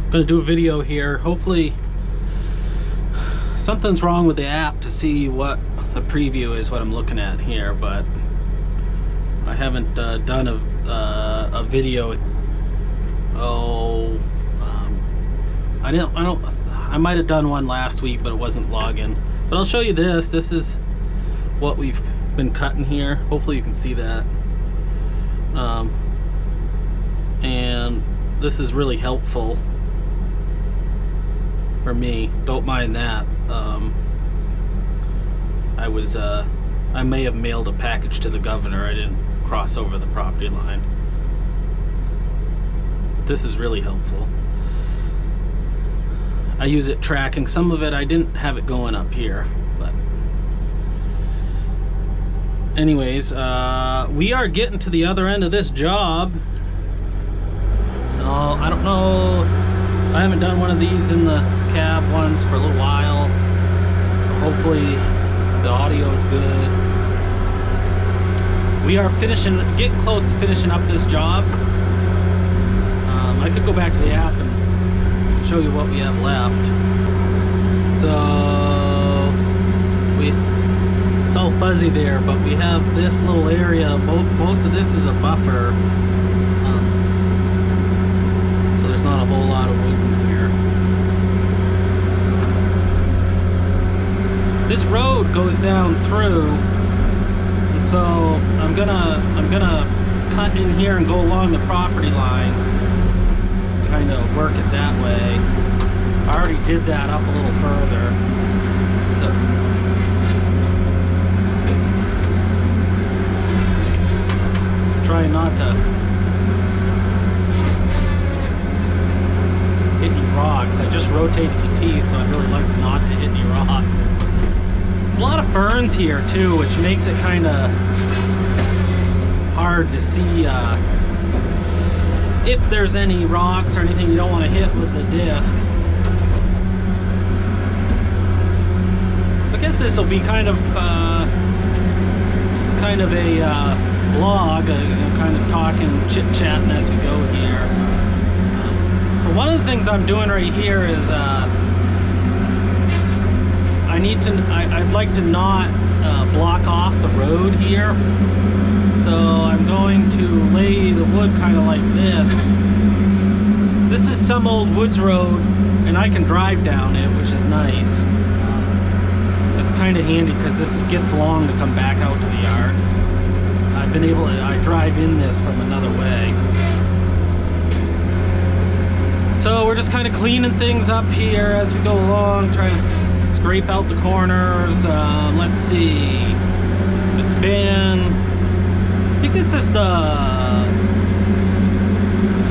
gonna do a video here. Hopefully something's wrong with the app to see what the preview is, what I'm looking at here, but I haven't done a video. I might have done one last week, but it wasn't logging. But I'll show you this. This is what we've been cutting here. Hopefully you can see that. And this is really helpful for me. Don't mind that. I may have mailed a package to the governor. I didn't cross over the property line. But this is really helpful. I use it tracking. Some of it I didn't have it going up here, but anyways, we are getting to the other end of this job. I don't know, I haven't done one of these in the cab ones for a little while, so hopefully the audio is good. We are getting close to finishing up this job. I could go back to the app and show you what we have left. So it's all fuzzy there, but we have this little area. Most of this is a buffer, so there's not a whole lot of wood in here. This road goes down through, and so I'm gonna cut in here and go along the property line, kind of work it that way. I already did that up a little further, so try not to hit any rocks. I just rotated the teeth, so I'd really like not to hit any rocks. There's a lot of ferns here too, which makes it kind of hard to see if there's any rocks or anything you don't want to hit with the disc. So I guess this will be kind of just kind of a vlog, kind of talking, chit-chatting as we go here. So one of the things I'm doing right here is I'd like to not block off the road here. So I'm going to lay the wood kind of like this. This is some old woods road, and I can drive down it, which is nice. It's kind of handy because this gets long to come back out to the yard. I drive in this from another way. So we're just kind of cleaning things up here as we go along, trying to scrape out the corners. Let's see. It's been, I think this is the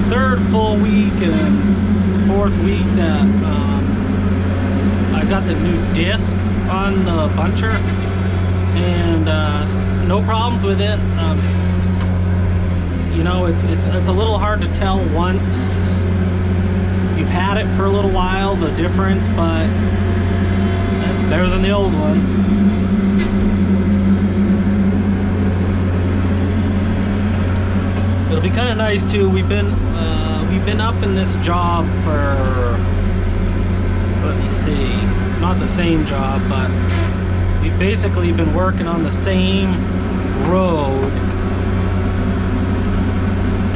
third full week and fourth week that I got the new disc on the buncher, and no problems with it. You know, it's a little hard to tell once you've had it for a little while, the difference, but it's better than the old one. It'll be kind of nice too. We've been up in this job for, let me see, not the same job, but we've basically been working on the same road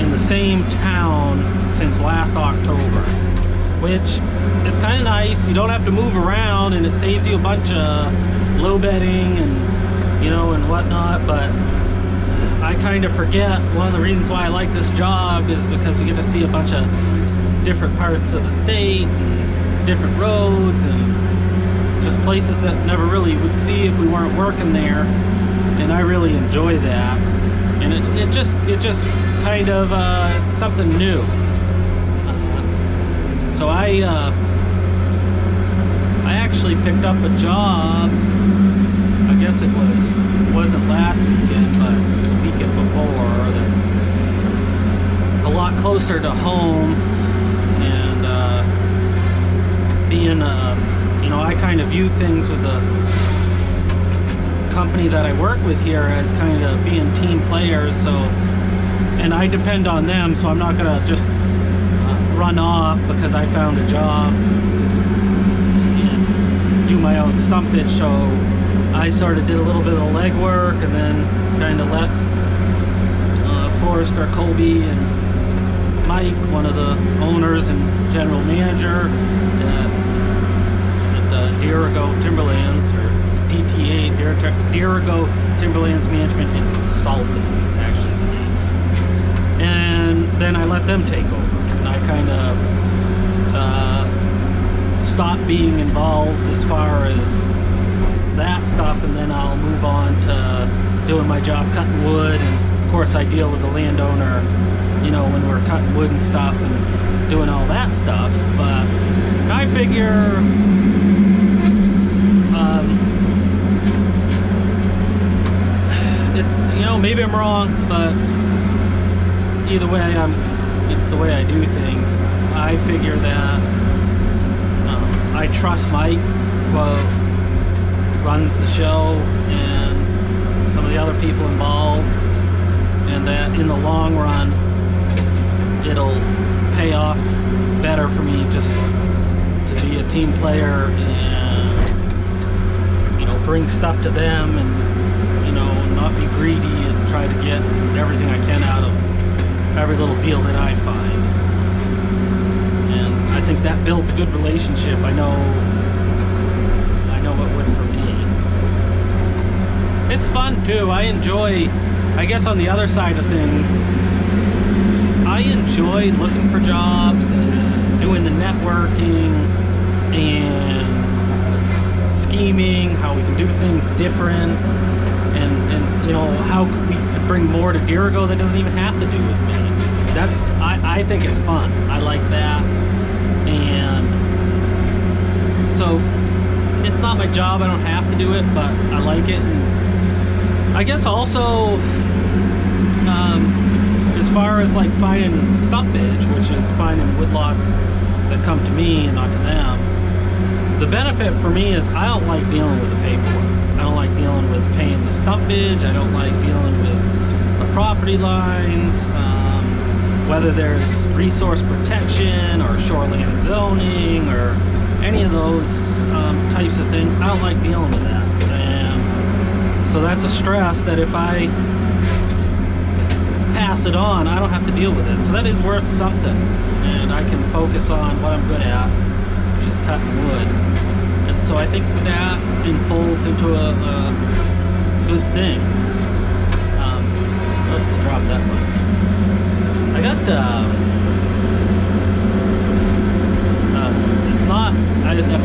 in the same town since last October, which it's kind of nice. You don't have to move around, and it saves you a bunch of low bedding and, you know, and whatnot. But I kind of forget, one of the reasons why I like this job is because we get to see a bunch of different parts of the state, different roads, and just places that never really would see if we weren't working there, and I really enjoy that. And it just kind of it's something new. So I actually picked up a job. I guess it wasn't last weekend, but the weekend before. That's a lot closer to home, and being you know, I kind of view things with the company that I work with here as kind of being team players. So, and I depend on them, so I'm not gonna just run off because I found a job and do my own stumpage. So I sort of did a little bit of legwork and then kind of let Forrester, Colby, and Mike, one of the owners and general manager at Dirigo Timberlands, or DTA, Dirigo Timberlands Management and Consulting is actually the name. And then I let them take over. And I kind of stopped being involved as far as that stuff, and then I'll move on to doing my job cutting wood. And of course I deal with the landowner, you know, when we're cutting wood and stuff and doing all that stuff. But I figure it's, you know, maybe I'm wrong, but either way, it's the way I do things. I figure that I trust Mike, who runs the show, and some of the other people involved, and that in the long run it'll pay off better for me just to be a team player and, you know, bring stuff to them and, you know, not be greedy and try to get everything I can out of every little deal that I find. And I think that builds a good relationship. I know it would for me. It's fun too. I enjoy, I guess on the other side of things, I enjoy looking for jobs and doing the networking and scheming, how we can do things different, and you know, how we could bring more to Dirigo that doesn't even have to do with me. That's, I think it's fun. I like that. And so it's not my job, I don't have to do it, but I like it. And I guess also as far as like finding stumpage, which is finding woodlots that come to me and not to them, the benefit for me is I don't like dealing with the paperwork. I don't like dealing with paying the stumpage. I don't like dealing with the property lines, whether there's resource protection or shoreline zoning or any of those types of things. I don't like dealing with that. And so that's a stress that if I pass it on, I don't have to deal with it. So that is worth something, and I can focus on what I'm good at, which is cutting wood. And so I think that unfolds into a good thing. Let's drop that one. I got it's not,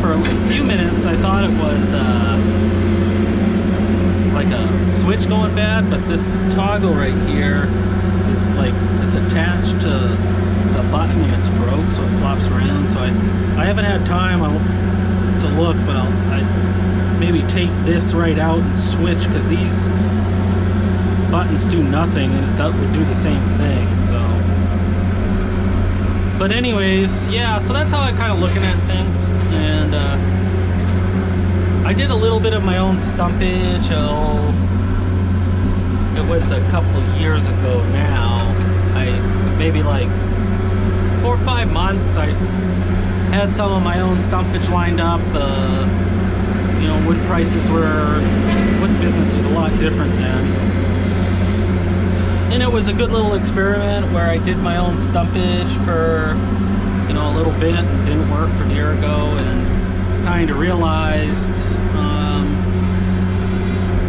for a few minutes I thought it was like a switch going bad, but this toggle right here is like, it's attached to a button and it's broke, so it flops around. So I haven't had time to look, but I maybe take this right out and switch, because these buttons do nothing and it would do the same thing. So, but anyways, yeah, so that's how I'm kind of looking at things. And I did a little bit of my own stumpage. It was a couple of years ago now. Maybe like 4 or 5 months, I had some of my own stumpage lined up. You know, wood prices wood business was a lot different then. And it was a good little experiment where I did my own stumpage for, you know, a little bit. It didn't work for Dirigo, and kind of realized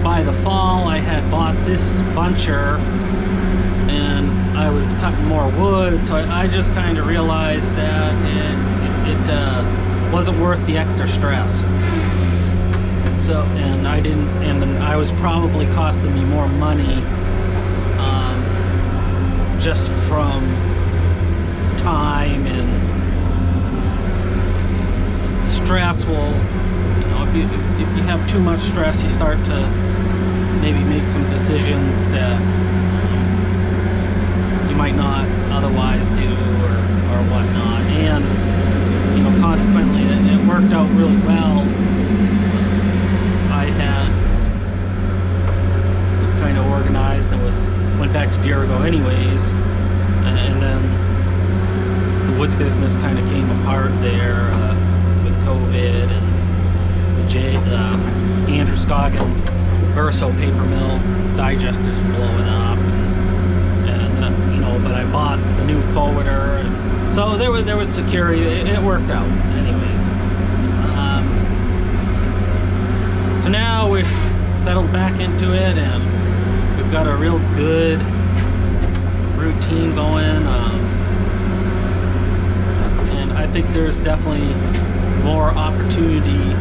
by the fall I had bought this buncher and I was cutting more wood, so I just kind of realized that it wasn't worth the extra stress. So, and then I was probably costing me more money just from time and stress. Well, you know, if you have too much stress, you start to maybe make some decisions that you might not otherwise do or whatnot. And, you know, consequently, it worked out really well. I had kind of organized and went back to Dirigo anyways, and then the woods business kind of came apart there with COVID, and the Andrew Scoggin Verso paper mill digesters blowing up, and you know, but I bought the new forwarder, and so there was security. It worked out, anyways. So now we've settled back into it, and we've got a real good routine going, and I think there's definitely more opportunity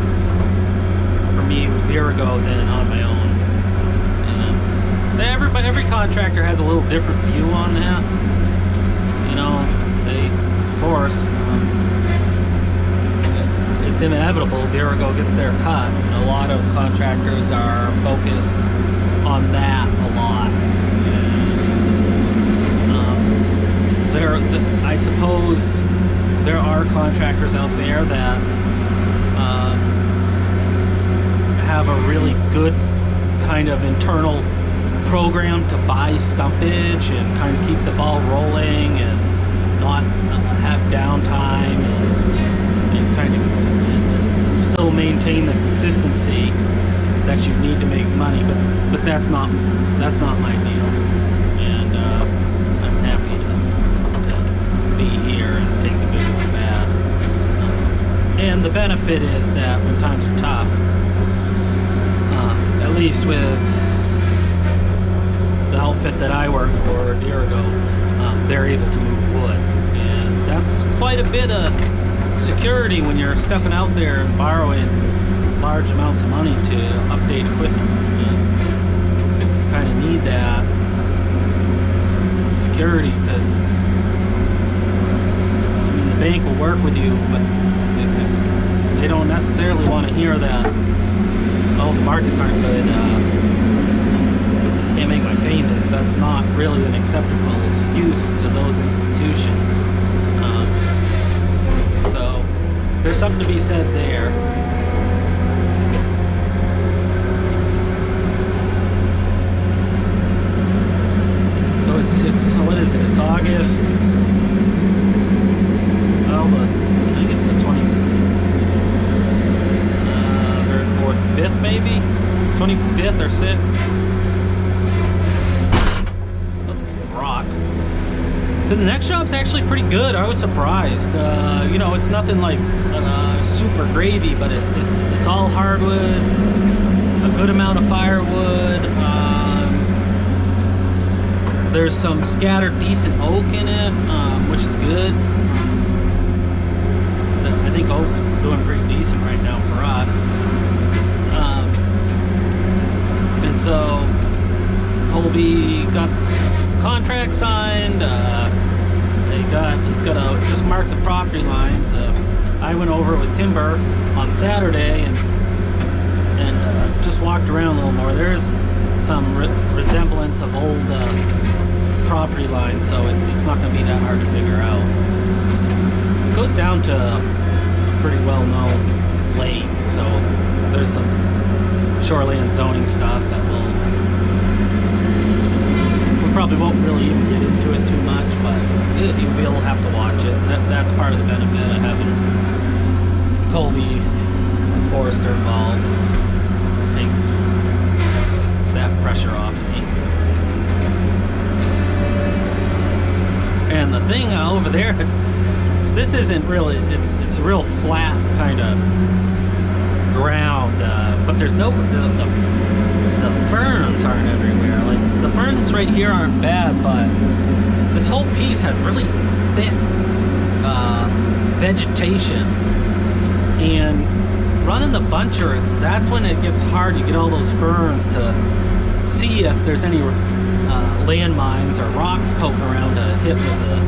for me with Virago than on my own. And every contractor has a little different view on that. You know, of course, it's inevitable Virago gets their cut. And a lot of contractors are focused on that a lot. I suppose there are contractors out there that have a really good kind of internal program to buy stumpage and kind of keep the ball rolling and not have downtime, and kind of still maintain the consistency that you need to make money. But that's not my deal, and I'm happy to be here and take the good with the bad. And the benefit is that when times are tough, at least with the outfit that I work for a year ago, they're able to move wood, and that's quite a bit of security when you're stepping out there and borrowing large amounts of money to update equipment. You kind of need that security, because the bank will work with you, but they don't necessarily want to hear that, oh, the markets aren't good, can't make my payments. That's not really an acceptable excuse to those institutions. So there's something to be said there. So it's what is it? It's August. Well, I think it's the 23rd, 4th, 5th, maybe 25th or 6th. So the next job's actually pretty good. I was surprised. You know, it's nothing like super gravy, but it's all hardwood, a good amount of firewood. There's some scattered decent oak in it, which is good. I think oak's doing pretty decent right now for us. And so Colby got contract signed. He's got to just mark the property lines. I went over with timber on Saturday and just walked around a little more. There's some resemblance of old property lines, so it's not going to be that hard to figure out. It goes down to a pretty well-known lake, so there's some shoreline zoning stuff that we probably won't really even get into it too much, but we'll have to watch it. That's part of the benefit of having Colby and Forrester involved. It takes that pressure off me. And the thing over there, this isn't really, it's a real flat kind of ground, but there's no, the ferns aren't everywhere. Like, the ferns right here aren't bad, but this whole piece has really thick vegetation, and running the buncher, that's when it gets hard. You get all those ferns to see if there's any landmines or rocks poking around to hit with the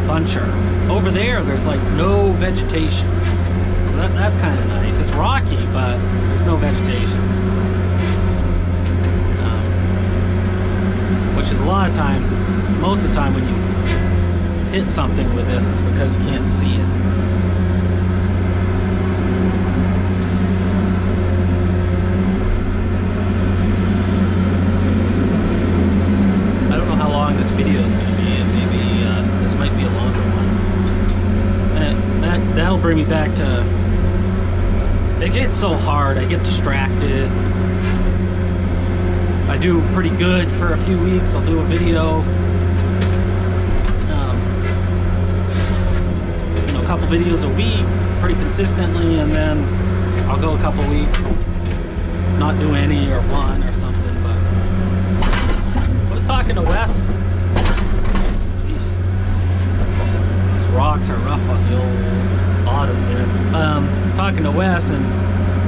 buncher. Over there's like no vegetation, so that's kind of nice. It's rocky, but there's no vegetation. Which is a lot of times, most of the time when you hit something with this, it's because you can't see it. I don't know how long this video is going to be, and maybe this might be a longer one. that'll bring me back to, it gets so hard, I get distracted. I do pretty good for a few weeks, I'll do a video, you know, a couple videos a week pretty consistently, and then I'll go a couple weeks not do any or one or something. But I was talking to Wes. Jeez, these rocks are rough on the old bottom there. Talking to Wes, and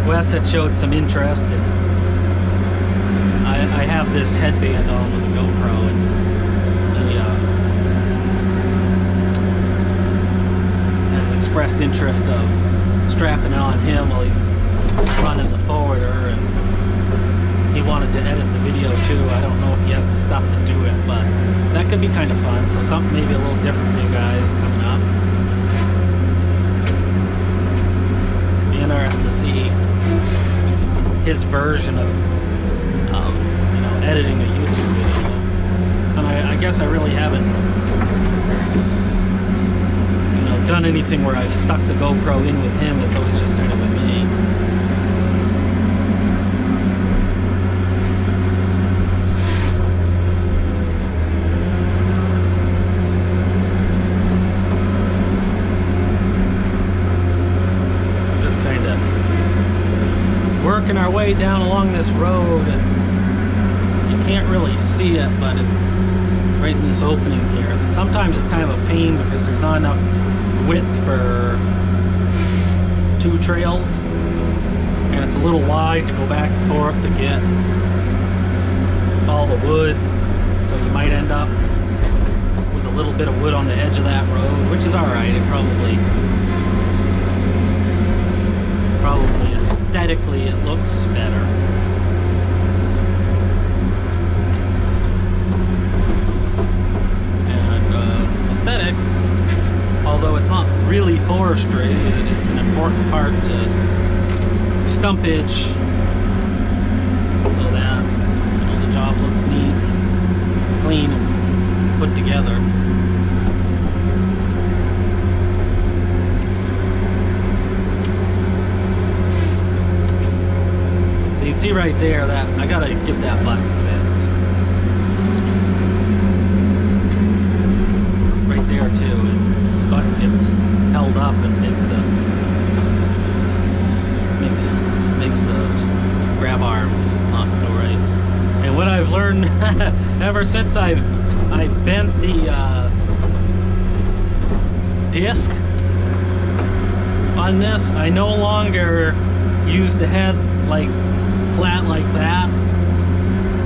Wes had showed some interest, and I have this headband on with a GoPro, and he had expressed interest of strapping it on him while he's running the forwarder, and he wanted to edit the video too. I don't know if he has the stuff to do it, but that could be kind of fun. So something maybe a little different for you guys coming up. Be interesting to see his version of you know, editing a YouTube video. And I guess I really haven't, you know, done anything where I've stuck the GoPro in with him. It's always just kind of with me. Working our way down along this road. It's, you can't really see it, but it's right in this opening here. So sometimes it's kind of a pain because there's not enough width for two trails, and it's a little wide to go back and forth to get all the wood. So you might end up with a little bit of wood on the edge of that road, which is all right. It probably aesthetically it looks better. And aesthetics, although it's not really forestry, it's an important part to stumpage, so that, you know, the job looks neat, clean, and put together. You can see right there that I gotta get that button fixed. Right there too. This button gets held up and makes the grab arms not go right. And what I've learned ever since I bent the disc on this, I no longer use the head like flat like that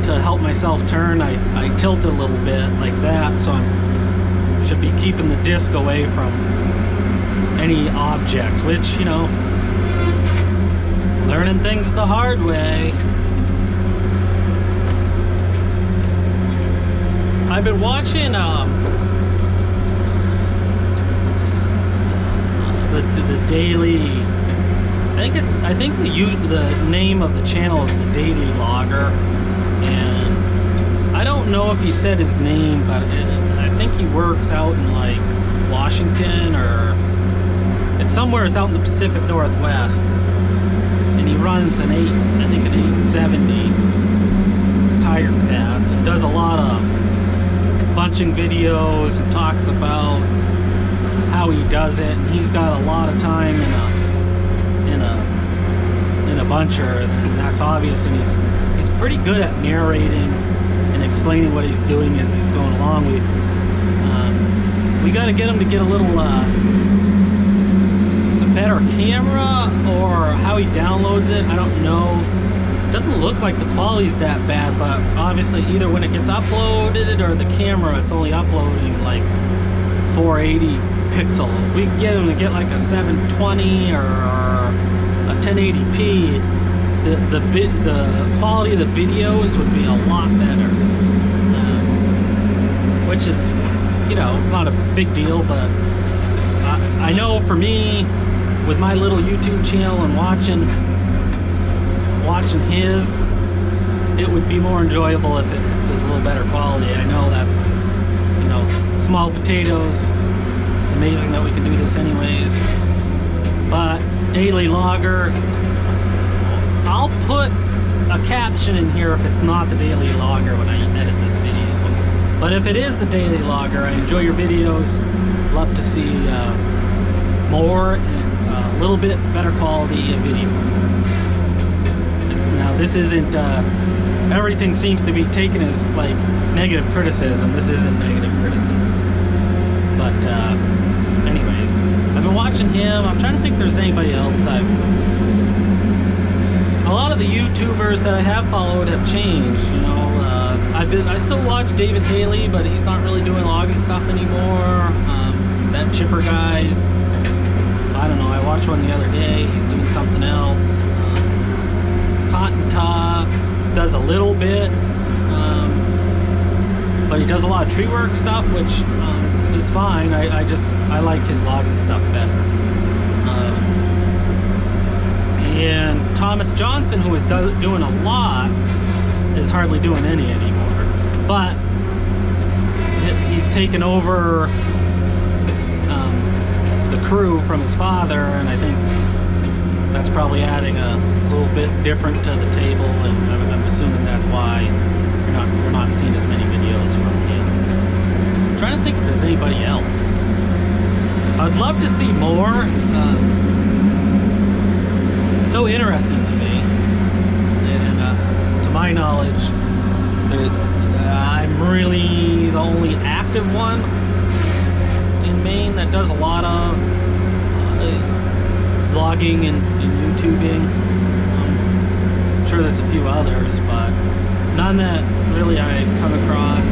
to help myself turn. I tilt it a little bit like that, so I should be keeping the disc away from any objects, which, you know, learning things the hard way. I've been watching the daily, I think the name of the channel is the Daily Logger, and I don't know if he said his name, but I think he works out in like Washington, or it's somewhere out in the Pacific Northwest, and he runs an 870 tire pad, and does a lot of bunching videos and talks about how he does it, and he's got a lot of time in a buncher, and that's obvious, and he's pretty good at narrating and explaining what he's doing as he's going along. We got to get him to get a little a better camera, or how he downloads it, I don't know. It doesn't look like the quality's that bad, but obviously either when it gets uploaded or the camera, it's only uploading like 480 pixel. If we get him to get like a 720 or a 1080p, the quality of the videos would be a lot better, which is, you know, it's not a big deal, but I know for me, with my little YouTube channel and watching his, it would be more enjoyable if it was a little better quality. I know that's, you know, small potatoes. It's amazing that we can do this anyways. But daily logger, I'll put a caption in here if it's not the daily logger when I edit this video. But if it is the daily logger, I enjoy your videos. Love to see more and a little bit better quality video. Now this isn't, everything seems to be taken as like negative criticism. This isn't negative criticism. But anyways, I've been watching him. I'm trying to think if there's anybody else a lot of the YouTubers that I have followed have changed, you know. I still watch David Haley, but he's not really doing logging stuff anymore. That chipper guy's, I don't know, I watched one the other day, he's doing something else. Cotton Top does a little bit, but he does a lot of tree work stuff, which is fine. I like his logging stuff better. And Thomas Johnson, who is doing a lot, is hardly doing any anymore. But he's taken over the crew from his father, and I think that's probably adding a little bit different to the table, and I'm assuming that's why you're not seeing as many videos from him. I'm trying to think if there's anybody else. I'd love to see more. So interesting to me, and to my knowledge, I'm really the only active one in Maine that does a lot of vlogging and YouTubing. I'm sure there's a few others, but none that really I come across.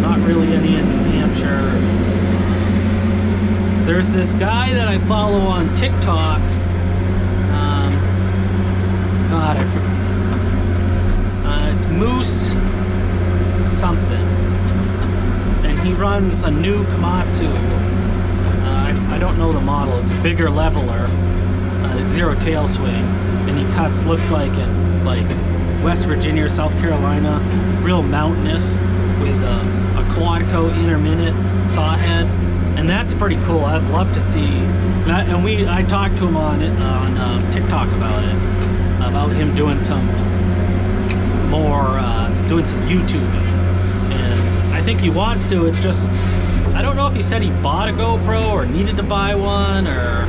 Not really any in New Hampshire. There's this guy that I follow on TikTok. God, I forgot. It's Moose something, and he runs a new Komatsu. I don't know the model. It's a bigger leveler, zero tail swing, and he cuts, looks like in like West Virginia or South Carolina, real mountainous with a Quadco intermittent saw head, and that's pretty cool. I'd love to see. And I talked to him on TikTok about it. About him doing some more, doing some YouTubing, and I think he wants to. It's just, I don't know if he said he bought a GoPro or needed to buy one or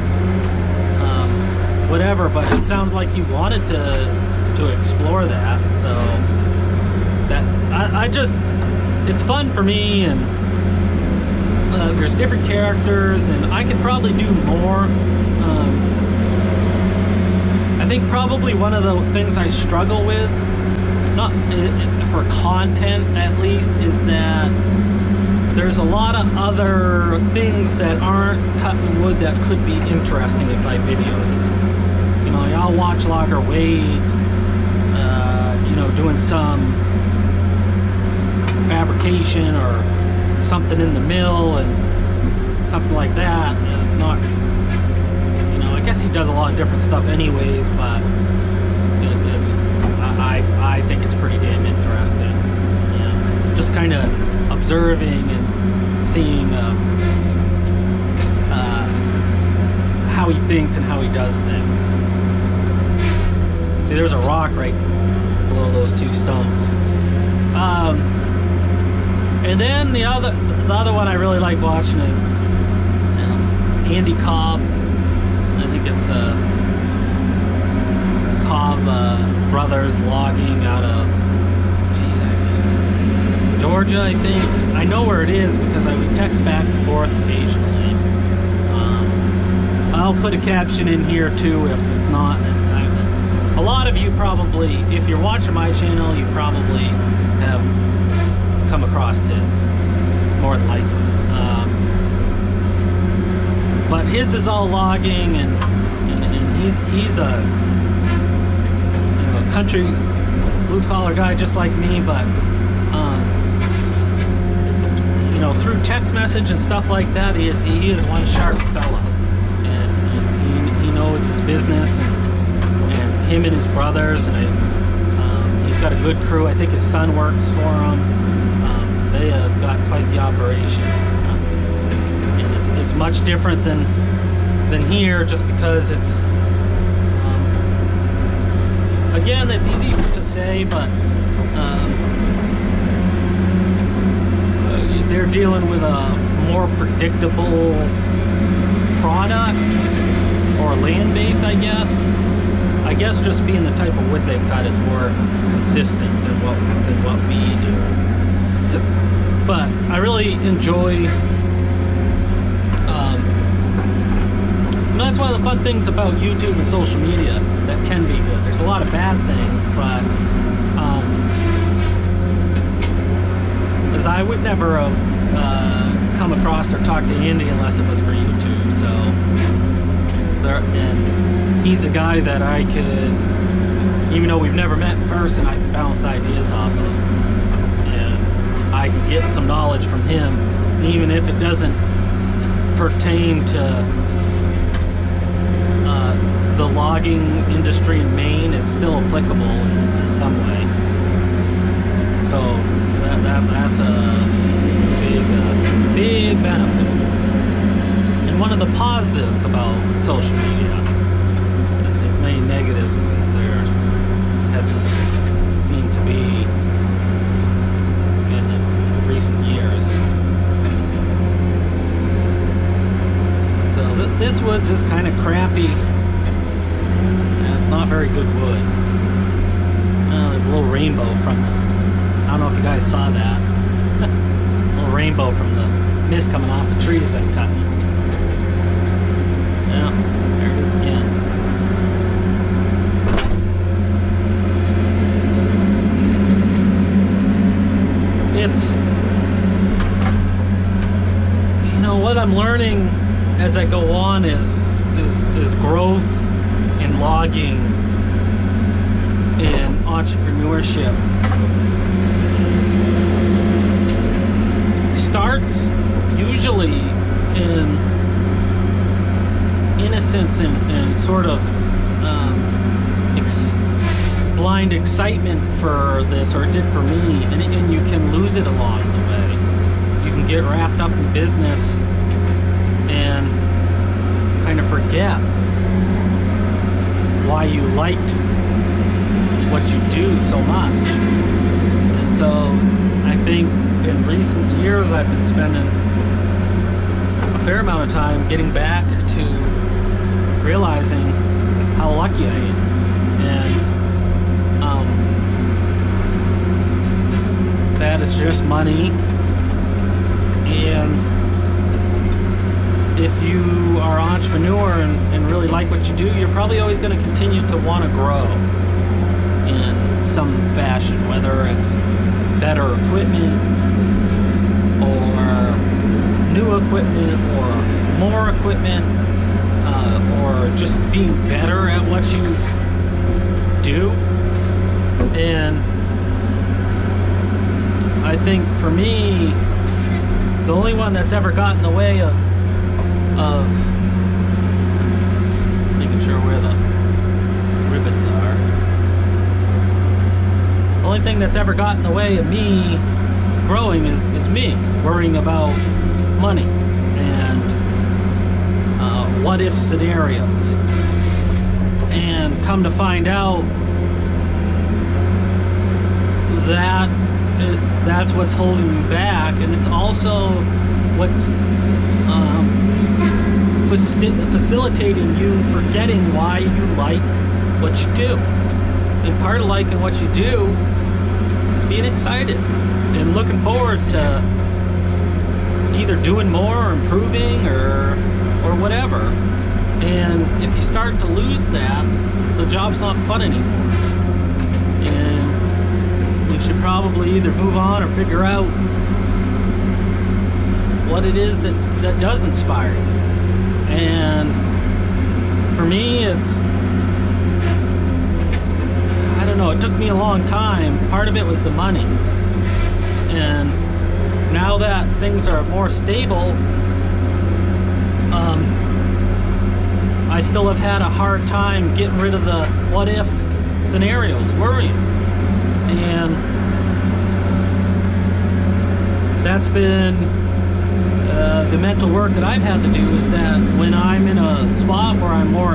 whatever, but it sounds like he wanted to explore that. So that I just, it's fun for me, and there's different characters, and I could probably do more. I think probably one of the things I struggle with, not for content at least, is that there's a lot of other things that aren't cutting wood that could be interesting if I videoed. You know, I'll watch Logger Wade, you know, doing some fabrication or something in the mill and something like that. It's not, you know, I guess he does a lot of different stuff anyways, but I think it's pretty damn interesting. You know, just kind of observing and seeing how he thinks and how he does things. See, there's a rock right below those two stumps. And then the other one I really like watching is Andy Cobb. I think it's Cobb Brothers logging out of Georgia, I think. I know where it is because I would text back and forth occasionally. I'll put a caption in here too if it's not. A lot of you probably, if you're watching my channel, you probably have come across his, more than likely. But his is all logging, and he's a, you know, country blue collar guy just like me, but you know, through text message and stuff like that, he is one sharp fella, and he knows his business, and him and his brothers, and he's got a good crew. I think his son works for him. They have got quite the operation, and it's much different than than here, just because it's again, it's easy to say, but they're dealing with a more predictable product or land base, I guess. I guess just being the type of wood they cut is more consistent than what we do. But I really enjoy. That's one of the fun things about YouTube and social media that can be good. There's a lot of bad things, but as I would never have come across or talked to Andy unless it was for YouTube. So, and he's a guy that I could, even though we've never met in person, I can bounce ideas off of, and I can get some knowledge from him, even if it doesn't pertain to the logging industry in Maine. It's still applicable in some way. So that's a big benefit. And one of the positives about social media, as many negatives as there has seemed to be in the recent years. So this wood's just kind of crappy. It's not very good wood. There's a little rainbow from this. I don't know if you guys saw that. A little rainbow from the mist coming off the trees I'm cutting. Yeah, there it is again. It's, you know, what I'm learning as I go on is growth in logging and entrepreneurship starts usually in innocence and sort of blind excitement for this, or it did for me, and you can lose it along the way. You can get wrapped up in business and kind of forget why you liked what you do so much. And so I think in recent years I've been spending a fair amount of time getting back to realizing how lucky I am. And that it's just money. And if you are an entrepreneur and really like what you do, you're probably always going to continue to want to grow in some fashion, whether it's better equipment or new equipment or more equipment, or just being better at what you do. And I think for me, the only one that's ever gotten in the way of just making sure where the ribbons are. The only thing that's ever gotten in the way of me growing is me worrying about money and what if scenarios. And come to find out that that's what's holding you back, and it's also what's facilitating you forgetting why you like what you do. And part of liking what you do is being excited and looking forward to either doing more or improving or whatever. And if you start to lose that, the job's not fun anymore. And you should probably either move on or figure out what it is that does inspire you. And for me, it's, I don't know, it took me a long time. Part of it was the money. And now that things are more stable, I still have had a hard time getting rid of the what if scenarios, worrying. And that's been the mental work that I've had to do, is that when I'm in a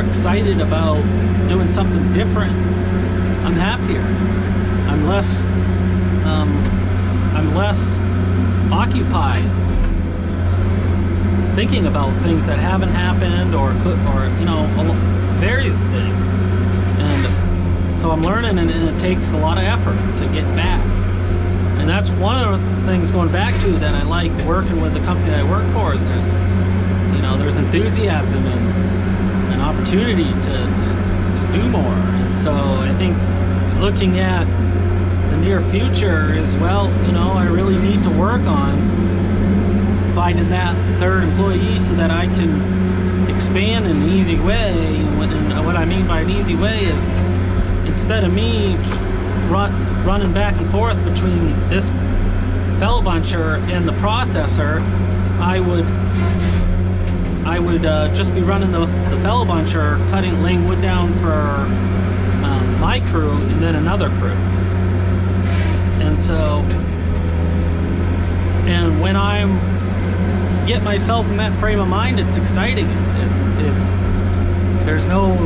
excited about doing something different. I'm happier. I'm less occupied thinking about things that haven't happened or you know, various things. And so I'm learning, and it takes a lot of effort to get back. And that's one of the things, going back to, that I like working with the company that I work for, is there's enthusiasm and an opportunity to do more. And so I think looking at the near future is, well, I really need to work on finding that third employee so that I can expand in an easy way. And what I mean by an easy way is, instead of me running back and forth between this fellow buncher and the processor, I would just be running the fellow buncher, laying wood down for my crew and then another crew. And so, and when I get myself in that frame of mind, it's exciting. There's no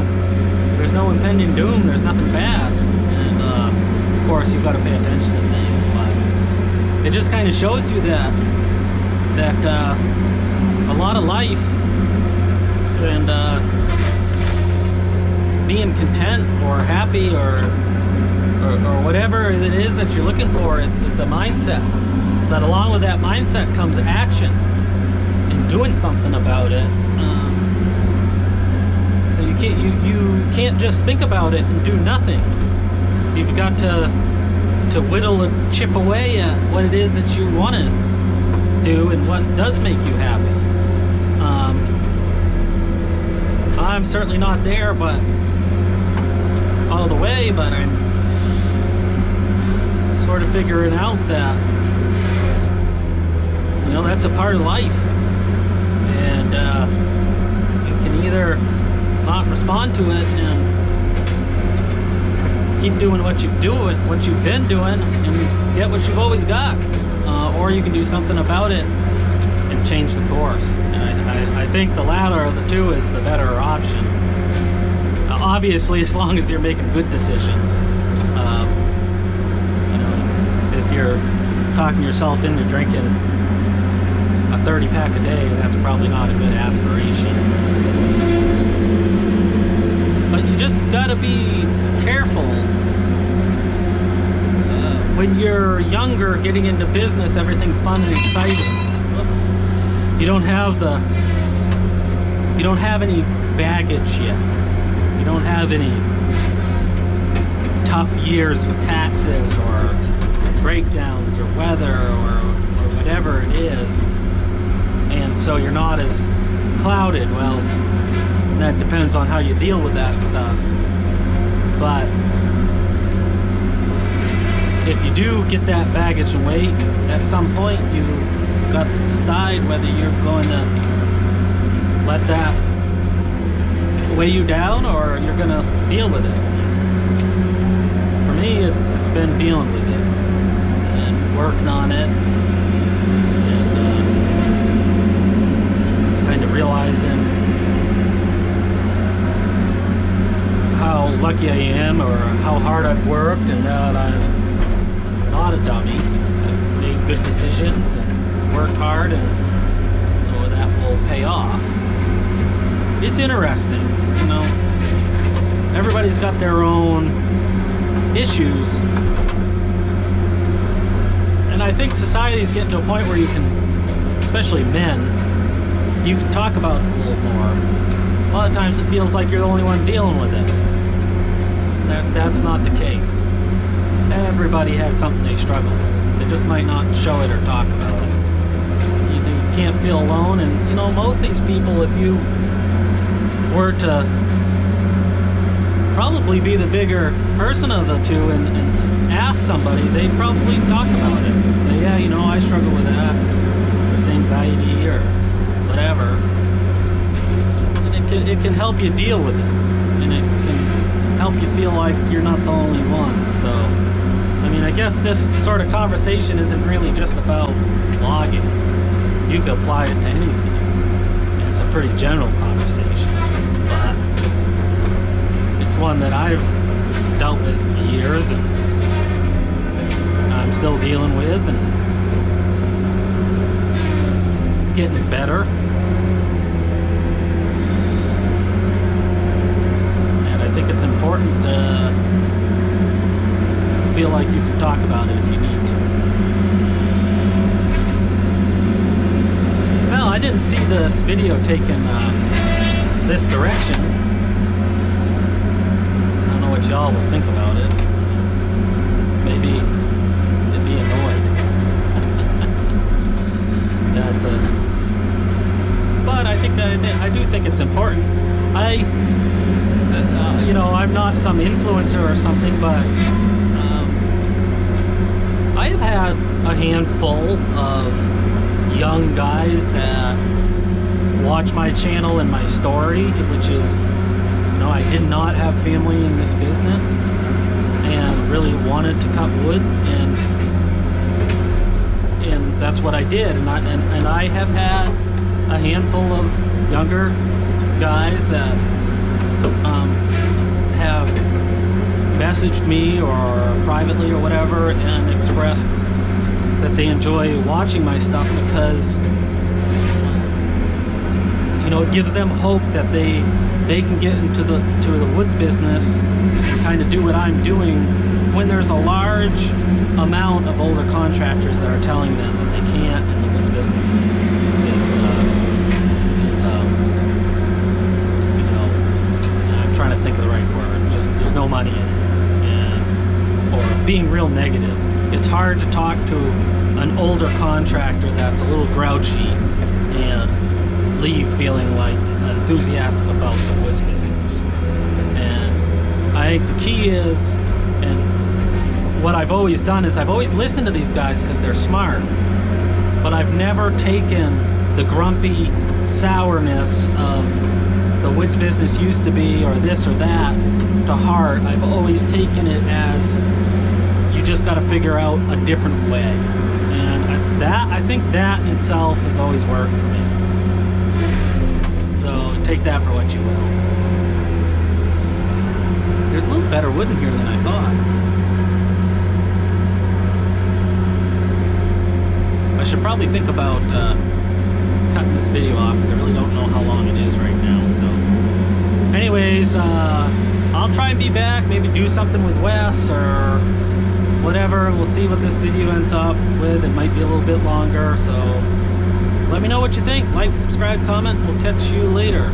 impending doom. There's nothing bad. And of course, you've got to pay attention to things, but it just kind of shows you that a lot of life and being content or happy or whatever it is that you're looking for, it's a mindset. That along with that mindset comes action and doing something about it. So you can't just think about it and do nothing. You've got to whittle and chip away at what it is that you want to do and what does make you happy. I'm certainly not there, but all the way, but I'm sort of figuring out that that's a part of life, and you can either not respond to it and keep doing what you've been doing and get what you've always got, or you can do something about it and change the course. And I think the latter of the two is the better option. Obviously, as long as you're making good decisions. If you're talking yourself into drinking a 30-pack a day, that's probably not a good aspiration. But you just gotta be careful. When you're younger, getting into business, everything's fun and exciting. Whoops. You don't have any baggage yet. You don't have any tough years with taxes or breakdowns or weather or whatever it is, and so you're not as clouded. Well, that depends on how you deal with that stuff. But if you do get that baggage and weight, at some point you've got to decide whether you're going to let that weigh you down or you're going to deal with it. For me, it's been dealing with it and working on it, and kind of realizing how lucky I am, or how hard I've worked, and that I'm not a dummy. I've made good decisions and worked hard, and that will pay off. It's interesting, everybody's got their own issues, and I think society's getting to a point where you can, especially men, you can talk about it a little more. A lot of times it feels like you're the only one dealing with it. That's not the case. Everybody has something they struggle with. They just might not show it or talk about it. You can't feel alone, and most of these people, if you were to probably be the bigger person of the two and ask somebody, they'd probably talk about it. Say, yeah, I struggle with that. It's anxiety or whatever. And it can help you deal with it. And it can help you feel like you're not the only one. So, I guess this sort of conversation isn't really just about blogging. You could apply it to anything. It's a pretty general conversation. But important to feel like you can talk about it if you need to. Well, I didn't see this video taken this direction. I don't know what y'all will think about it. Maybe they'd be annoyed. That's but I think I do think it's important. You know, I'm not some influencer or something, but I have had a handful of young guys that watch my channel and my story, which is, you know, I did not have family in this business and really wanted to cut wood, and that's what I did. And I have had a handful of younger guys that have messaged me or privately or whatever and expressed that they enjoy watching my stuff because you know, it gives them hope that they can get into the woods business and kind of do what I'm doing when there's a large amount of older contractors that are telling them that they can't, and the woods business is you know, I'm trying to think of the right word, just there's no money in it, or being real negative. It's hard to talk to an older contractor that's a little grouchy and leave feeling like enthusiastic about the woods business. And I think the key is, and what I've always done is I've always listened to these guys because they're smart, but I've never taken the grumpy sourness of the woods business used to be or this or that to heart. I've always taken it as you just got to figure out a different way, and I think that itself has always worked for me. So take that for what you will. There's a little better wood in here than I thought. I should probably think about cutting this video off because I really don't know how long it is right now. So anyways, I'll try and be back, maybe do something with Wes or whatever. We'll see what this video ends up with. It might be a little bit longer, so let me know what you think. Like, subscribe, comment. We'll catch you later.